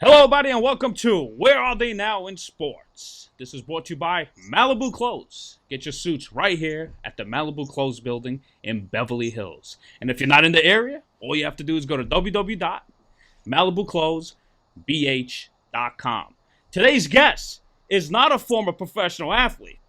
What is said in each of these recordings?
Hello, everybody, and welcome to Where Are They Now in Sports? This is brought to you by Malibu Clothes. Get your suits right here at the Malibu Clothes building in Beverly Hills. And if you're not in the area, all you have to do is go to www.malibuclothesbh.com. Today's guest is not a former professional athlete,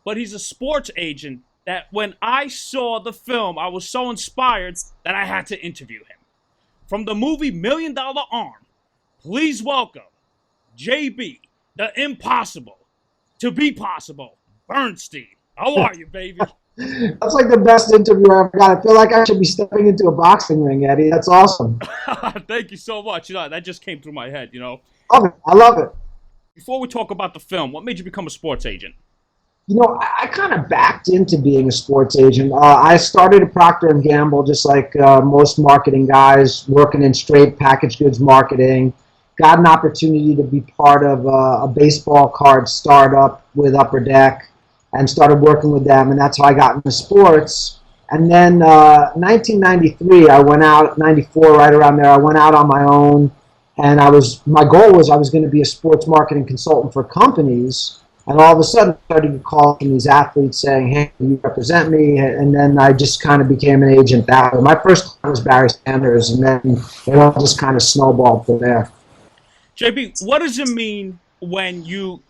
but he's a sports agent that when I saw the film, I was so inspired that I had to interview him. From the movie Dollar Arm, please welcome JB, the impossible to be possible, Bernstein. How are you, baby? That's like the best interview I ever got. I feel like I should be stepping into a boxing ring, Eddie. That's awesome. Thank you so much. That just came through my head, Love it. I love it. Before we talk about the film, what made you become a sports agent? I kind of backed into being a sports agent. I started at Procter & Gamble, just like most marketing guys, working in straight packaged goods marketing. Got an opportunity to be part of a baseball card startup with Upper Deck and started working with them, and that's how I got into sports. And then 1993, I went out, 94, right around there, I went out on my own, and my goal was I was going to be a sports marketing consultant for companies. And all of a sudden, I started to call from these athletes saying, hey, you represent me. And then I just kind of became an agent that way. My first client was Barry Sanders, and then it all just kind of snowballed from there. JB, what does it mean when you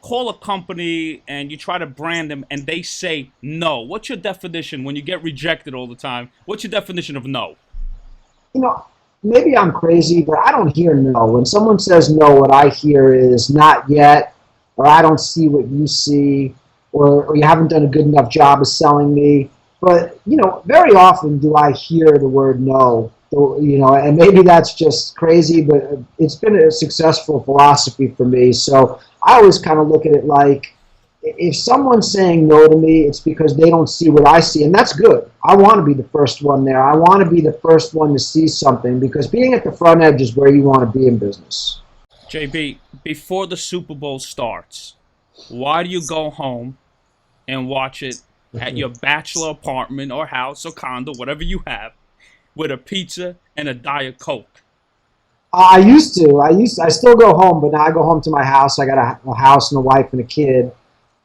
call a company and you try to brand them and they say no? What's your definition when you get rejected all the time? What's your definition of no? Maybe I'm crazy, but I don't hear no. When someone says no, what I hear is not yet, or I don't see what you see, or you haven't done a good enough job of selling me. But, very often do I hear the word no, and maybe that's just crazy, but it's been a successful philosophy for me. So I always kind of look at it like, if someone's saying no to me, it's because they don't see what I see, and that's good. I want to be the first one there. I want to be the first one to see something, because being at the front edge is where you want to be in business. JB, before the Super Bowl starts, why do you go home and watch it at your bachelor apartment or house or condo, whatever you have, with a pizza and a Diet Coke? I used to. I still go home, but now I go home to my house. I got a house and a wife and a kid.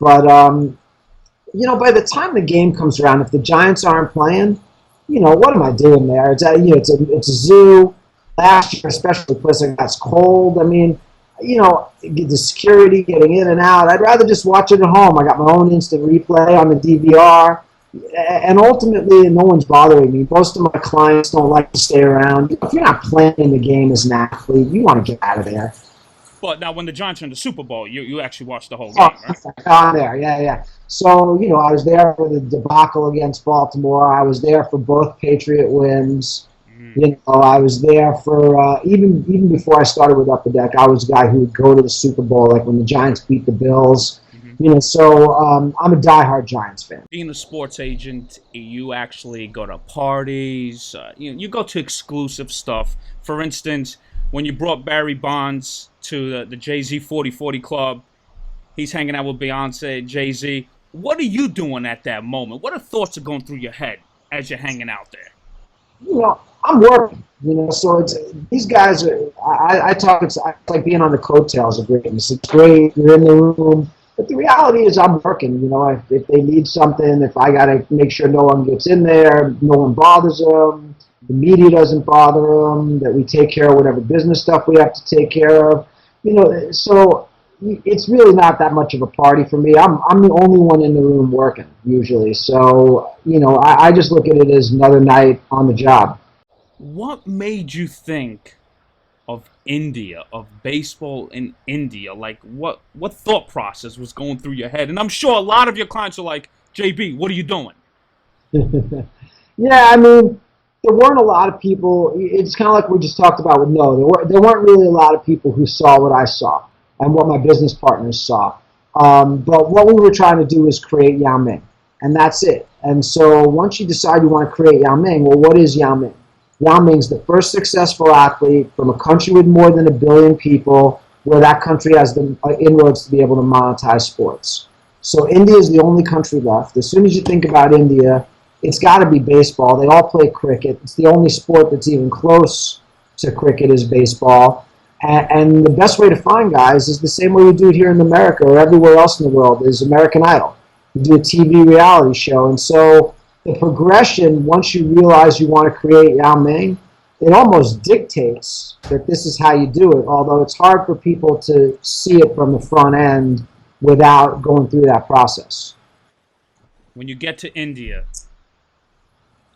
But, by the time the game comes around, if the Giants aren't playing, what am I doing there? It's a zoo. Last year, especially, the place that's cold. I mean, the security getting in and out. I'd rather just watch it at home. I got my own instant replay on the DVR. And ultimately, no one's bothering me. Most of my clients don't like to stay around. If you're not playing the game as an athlete, you want to get out of there. But now, when the Giants are in the Super Bowl, you actually watch the whole game, right? I'm there, yeah. So, I was there for the debacle against Baltimore. I was there for both Patriot wins. I was there for, even before I started with Upper Deck, I was a guy who would go to the Super Bowl, like when the Giants beat the Bills. So I'm a diehard Giants fan. Being a sports agent, you actually go to parties. You go to exclusive stuff. For instance, when you brought Barry Bonds to the Jay-Z 40/40 Club, he's hanging out with Beyonce, Jay-Z. What are you doing at that moment? What are thoughts are going through your head as you're hanging out there? I'm working, so it's these guys are, I talk, it's like being on the coattails of greatness. It's great, you're in the room, but the reality is I'm working, if they need something, if I got to make sure no one gets in there, no one bothers them, the media doesn't bother them, that we take care of whatever business stuff we have to take care of, so it's really not that much of a party for me. I'm the only one in the room working, usually, so, I just look at it as another night on the job. What made you think of India, of baseball in India? Like, what thought process was going through your head? And I'm sure a lot of your clients are like, JB, what are you doing? Yeah, I mean, there weren't a lot of people. It's kind of like we just talked about with no. There weren't really a lot of people who saw what I saw and what my business partners saw. But what we were trying to do is create Yao Ming, and that's it. And so once you decide you want to create Yao Ming, well, what is Yao Ming? Yao Ming's the first successful athlete from a country with more than 1 billion people, where that country has the inroads to be able to monetize sports. So India is the only country left. As soon as you think about India, it's got to be baseball. They all play cricket. It's the only sport that's even close to cricket is baseball. And the best way to find guys is the same way we do it here in America or everywhere else in the world, is American Idol. You do a TV reality show. And so the progression, once you realize you want to create Yao Ming, it almost dictates that this is how you do it, although it's hard for people to see it from the front end without going through that process. When you get to India,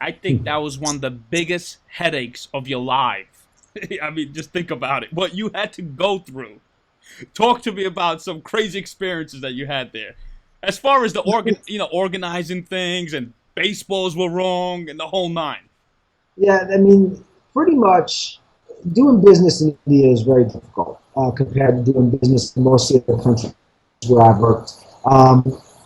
I think that was one of the biggest headaches of your life. I mean, just think about it. What you had to go through. Talk to me about some crazy experiences that you had there. As far as the organizing things, and baseballs were wrong and the whole nine. Yeah, I mean, pretty much doing business in India is very difficult compared to doing business in most of the countries where I've worked.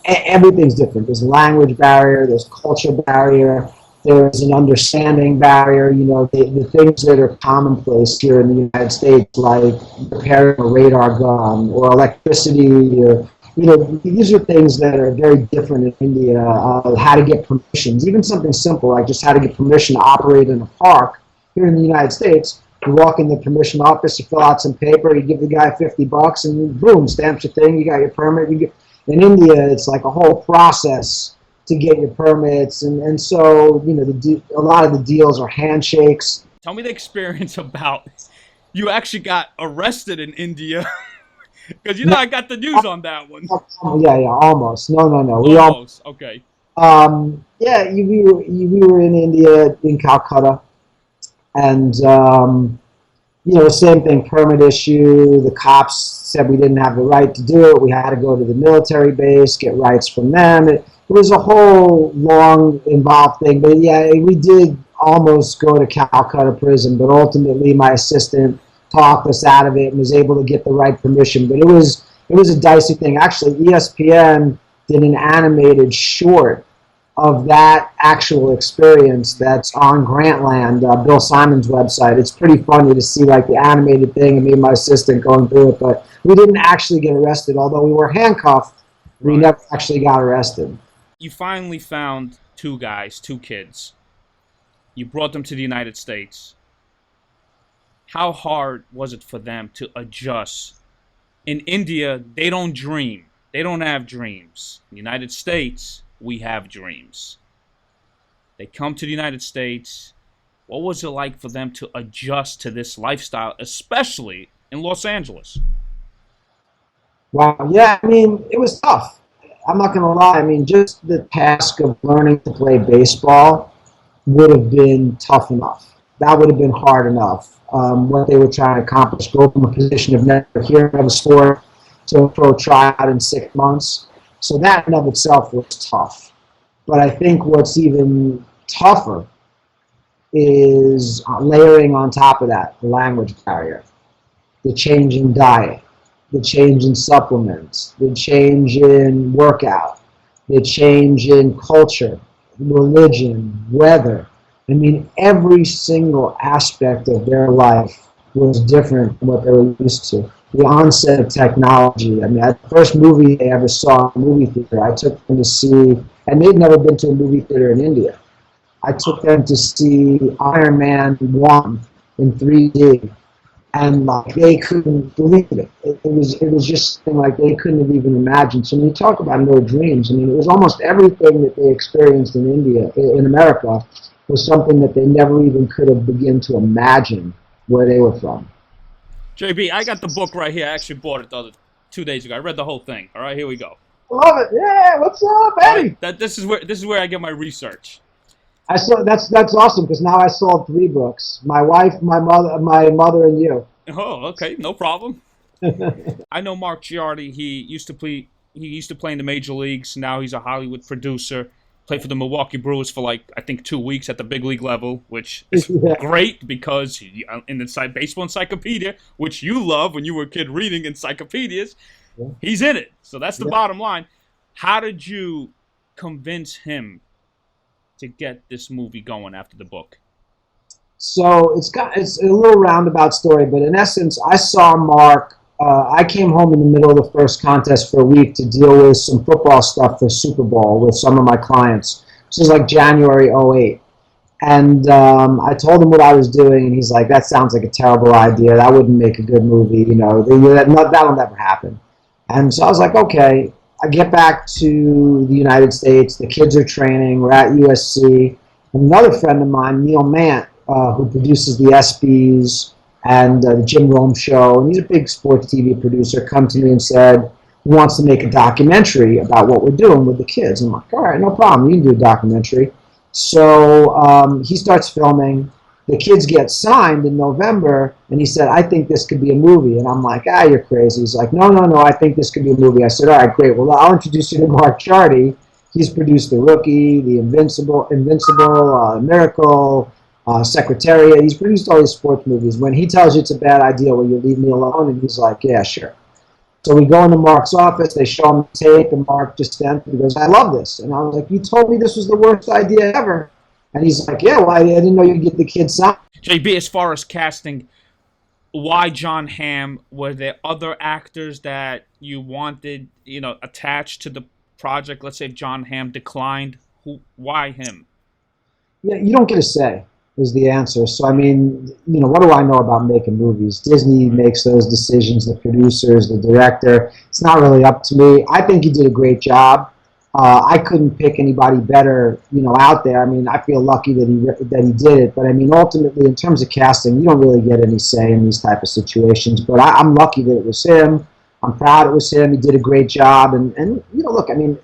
Everything's different. There's a language barrier, there's culture barrier, there's an understanding barrier. You know, the things that are commonplace here in the United States, like repairing a radar gun or electricity, or, you know, these are things that are very different in India. How to get permissions, even something simple like just how to get permission to operate in a park. Here in the United States, you walk in the permission office, you fill out some paper, you give the guy $50, and boom, stamps your thing, you got your permit. In India, it's like a whole process to get your permits, and so, you know, a lot of the deals are handshakes. Tell me the experience about you actually got arrested in India, because you know I got the news on that one. Yeah, almost. No. Almost. Okay. Yeah, we were in India, in Calcutta, and you know, same thing, permit issue. The cops said we didn't have the right to do it. We had to go to the military base, get rights from them. It was a whole long, involved thing. But yeah, we did almost go to Calcutta prison, but ultimately my assistant talked us out of it and was able to get the right permission. But it was a dicey thing. Actually, ESPN did an animated short of that actual experience that's on Grantland, Bill Simon's website. It's pretty funny to see like the animated thing and me and my assistant going through it, but we didn't actually get arrested. Although we were handcuffed, we never actually got arrested. You finally found two kids. You brought them to the United States. How hard was it for them to adjust? In India, they don't dream. They don't have dreams. In the United States, we have dreams. They come to the United States. What was it like for them to adjust to this lifestyle, especially in Los Angeles? Wow, yeah, I mean, it was tough. I'm not going to lie. I mean, just the task of learning to play baseball would have been tough enough. That would have been hard enough. What they were trying to accomplish, go from a position of never hearing of a sport to a pro tryout in 6 months. So that in of itself was tough. But I think what's even tougher is layering on top of that the language barrier, the change in diet, the change in supplements, the change in workout, the change in culture, religion, weather. I mean, every single aspect of their life was different from what they were used to. The onset of technology. I mean, the first movie they ever saw in a movie theater, I took them to see, and they'd never been to a movie theater in India. I took them to see Iron Man 1 in 3D, and like they couldn't believe it. It was just something like they couldn't have even imagined. So when you talk about no dreams, I mean, it was almost everything that they experienced in India, in America, was something that they never even could have begun to imagine where they were from. JB, I got the book right here. I actually bought it 2 days ago. I read the whole thing. All right, here we go. Love it. Yeah, what's up, Eddie? Right, this is where I get my research. I saw that's awesome because now I sold 3 books. My wife, my mother, and you. Oh, okay, no problem. I know Mark Giardi. He used to play in the major leagues. Now he's a Hollywood producer. Played for the Milwaukee Brewers for like I think 2 weeks at the big league level, which is great because in the baseball encyclopedia, which you love when you were a kid reading encyclopedias, he's in it. So that's the bottom line. How did you convince him to get this movie going after the book? So it's a little roundabout story, but in essence, I saw Mark. I came home in the middle of the first contest for a week to deal with some football stuff for Super Bowl with some of my clients. This is like January 2008. And I told him what I was doing, and he's like, "That sounds like a terrible idea. That wouldn't make a good movie. You know, that'll never happen." And so I was like, "Okay." I get back to the United States. The kids are training. We're at USC. Another friend of mine, Neil Mant, who produces the ESPYs and the Jim Rome Show, and he's a big sports TV producer, come to me and said he wants to make a documentary about what we're doing with the kids. I'm like, all right, no problem. You can do a documentary. So he starts filming. The kids get signed in November, and he said, I think this could be a movie. And I'm like, you're crazy. He's like, no, I think this could be a movie. I said, all right, great. Well, I'll introduce you to Mark Giardi. He's produced The Rookie, The Invincible, Miracle, Secretariat. He's produced all these sports movies. When he tells you it's a bad idea, will you leave me alone? And he's like, yeah, sure. So we go into Mark's office, they show him the tape, and Mark just stands and goes, I love this. And I was like, you told me this was the worst idea ever. And he's like, yeah, well, I didn't know you'd get the kids signed. JB, as far as casting, why Jon Hamm? Were there other actors that you wanted, attached to the project? Let's say if Jon Hamm declined, why him? Yeah, you don't get a say, is the answer. So, I mean, what do I know about making movies? Disney makes those decisions, the producers, the director. It's not really up to me. I think he did a great job. I couldn't pick anybody better, out there. I mean, I feel lucky that he did it. But I mean, ultimately, in terms of casting, you don't really get any say in these type of situations. But I'm lucky that it was him. I'm proud it was him. He did a great job. And look, I mean,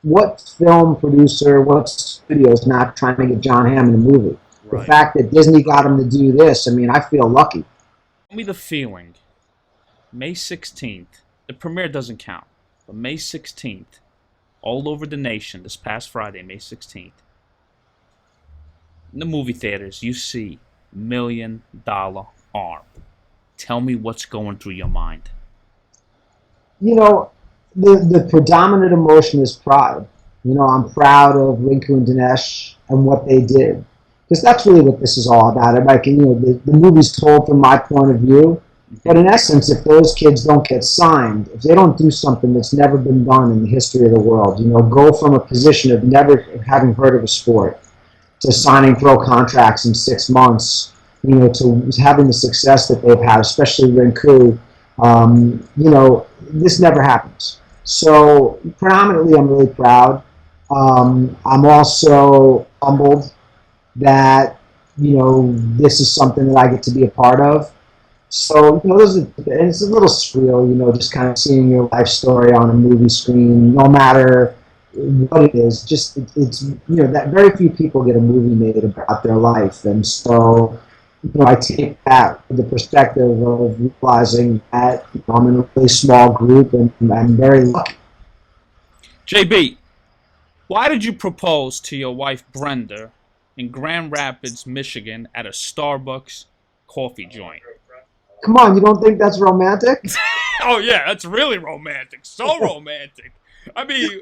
what film producer, what studio is not trying to get Jon Hamm in a movie? Right. The fact that Disney got him to do this, I mean, I feel lucky. Tell me the feeling. May 16th. The premiere doesn't count, but May 16th. All over the nation, this past Friday, May 16th. In the movie theaters, you see $1 Million Arm. Tell me what's going through your mind. The predominant emotion is pride. I'm proud of Rinku and Dinesh and what they did. Because that's really what this is all about. The movie's told from my point of view. But in essence, if those kids don't get signed, if they don't do something that's never been done in the history of the world, go from a position of never having heard of a sport to signing pro contracts in 6 months, to having the success that they've had, especially Rinku, this never happens. So predominantly, I'm really proud. I'm also humbled that, this is something that I get to be a part of. So, it's a little surreal, just kind of seeing your life story on a movie screen, no matter what it is. Just, it's that very few people get a movie made about their life. And so, I take that with the perspective of realizing that I'm in a really small group and I'm very lucky. JB, why did you propose to your wife, Brenda, in Grand Rapids, Michigan, at a Starbucks coffee joint? Come on, you don't think that's romantic? Oh, yeah, that's really romantic. So romantic. I mean,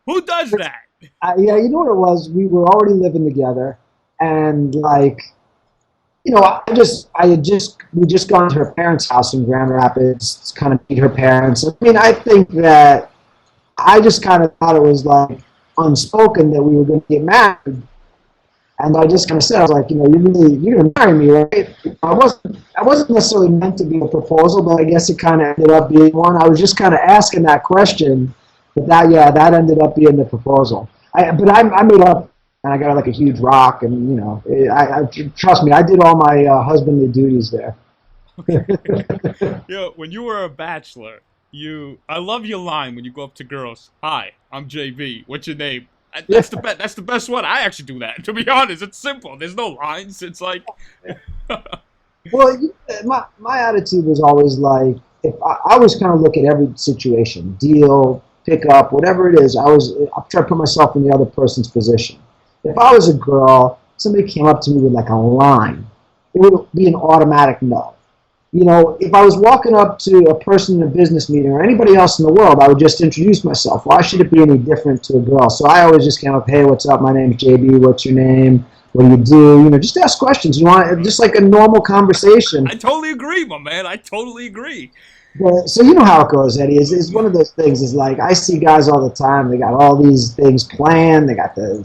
who does that? Yeah, you know what it was? We were already living together, and we just gone to her parents' house in Grand Rapids to kind of meet her parents. I mean, I think that I just kind of thought it was like unspoken that we were going to get married. And I just kind of said, I was like, you're going to marry me, right? I wasn't necessarily meant to be a proposal, but I guess it kind of ended up being one. I was just kind of asking that question, but that ended up being the proposal. I made up, and I got like a huge rock, and trust me, I did all my husbandly duties there. When you were a bachelor, I love your line when you go up to girls. Hi, I'm JB. What's your name? That's the best one. I actually do that. To be honest, it's simple. There's no lines. It's like. Well, my attitude was always like, if I always kind of look at every situation, deal, pick up, whatever it is. I try to put myself in the other person's position. If I was a girl, somebody came up to me with like a line, it would be an automatic no. If I was walking up to a person in a business meeting or anybody else in the world, I would just introduce myself. Why should it be any different to a girl? So I always just came up, hey, what's up? My name's JB. What's your name? What do you do? You know, just ask questions. You want just like a normal conversation. I totally agree, my man. I totally agree. But, so you know how it goes, Eddie. It's one of those things. Is like I see guys all the time. They got all these things planned. They got the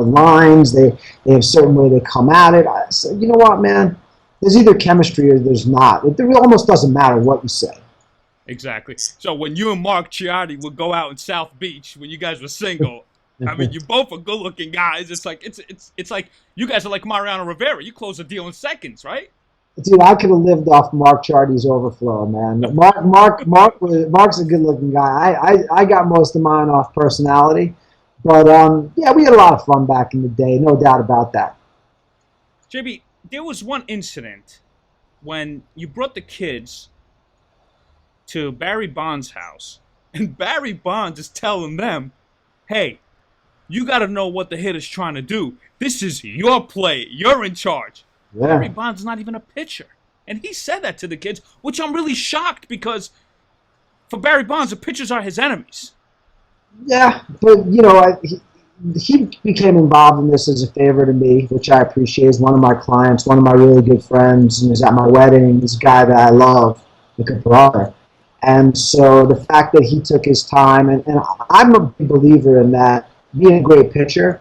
lines. They have certain way they come at it. So you know what, man? There's either chemistry or there's not. It almost doesn't matter what you say. Exactly. So when you and Mark Giardi would go out in South Beach when you guys were single, I mean, you both are good-looking guys. It's like you guys are like Mariano Rivera. You close a deal in seconds, right? Dude, I could have lived off Mark Giardi's overflow, man. Mark's a good-looking guy. I got most of mine off personality, but yeah, we had a lot of fun back in the day, no doubt about that. JB, there was one incident when you brought the kids to Barry Bonds' house, and Barry Bonds is telling them, "Hey, you got to know what the hitter's trying to do. This is your play. You're in charge." Yeah. Barry Bonds is not even a pitcher. And he said that to the kids, which I'm really shocked because for Barry Bonds, the pitchers are his enemies. Yeah, but, he became involved in this as a favor to me, which I appreciate. He's one of my clients, one of my really good friends, and he's at my wedding. He's a guy that I love, like a brother. And so the fact that he took his time, and I'm a big believer in that, being a great pitcher,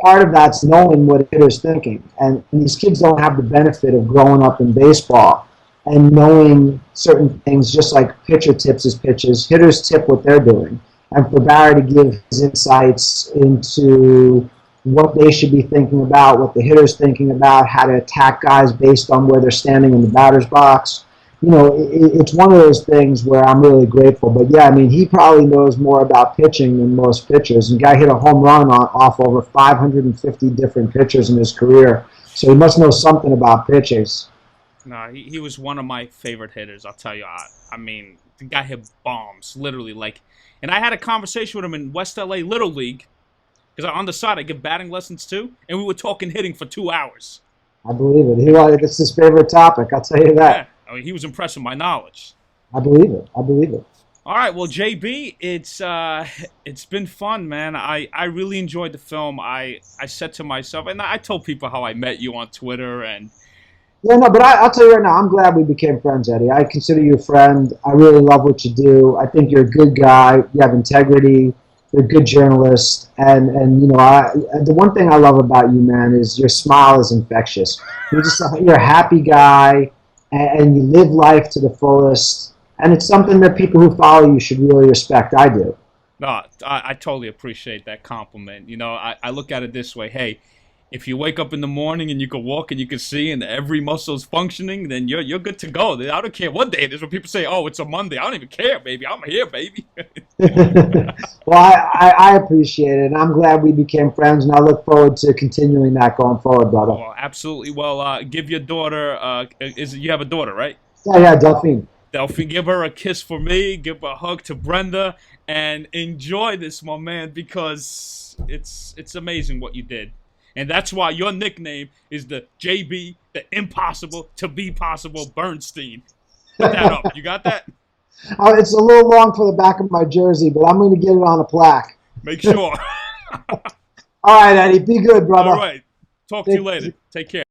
part of that's knowing what a hitter's thinking. And these kids don't have the benefit of growing up in baseball and knowing certain things, just like pitcher tips his pitches, hitters tip what they're doing. And for Barry to give his insights into what they should be thinking about, what the hitter's thinking about, how to attack guys based on where they're standing in the batter's box, it's one of those things where I'm really grateful. But yeah, I mean, he probably knows more about pitching than most pitchers. And the guy hit a home run off over 550 different pitchers in his career. So he must know something about pitchers. No, he was one of my favorite hitters, I'll tell you. I mean, the guy hit bombs, literally. And I had a conversation with him in West LA Little League, because on the side I give batting lessons too, and we were talking hitting for 2 hours. I believe it. It's his favorite topic, I'll tell you that. Yeah. I mean, he was impressed with my knowledge. I believe it. All right, well, JB, it's been fun, man. I really enjoyed the film. I said to myself, and I told people how I met you on Twitter, and yeah, no, but I'll tell you right now, I'm glad we became friends, Eddie. I consider you a friend. I really love what you do. I think you're a good guy. You have integrity. You're a good journalist, and the one thing I love about you, man, is your smile is infectious. You're a happy guy. And you live life to the fullest, and it's something that people who follow you should really respect. I do. No, I totally appreciate that compliment. I look at it this way. Hey, if you wake up in the morning and you can walk and you can see and every muscle is functioning, then you're good to go. I don't care what day it is. When people say, "Oh, it's a Monday," I don't even care, baby. I'm here, baby. Well, I appreciate it, and I'm glad we became friends, and I look forward to continuing that going forward, brother. Oh, absolutely. Well, give your daughter. You have a daughter, right? Yeah, Delphine. Delphine, give her a kiss for me. Give a hug to Brenda, and enjoy this, my man, because it's amazing what you did. And that's why your nickname is the JB, the impossible to be possible Bernstein. Put that up. You got that? It's a little long for the back of my jersey, but I'm going to get it on a plaque. Make sure. All right, Eddie. Be good, brother. All right. Talk to you later. Take care.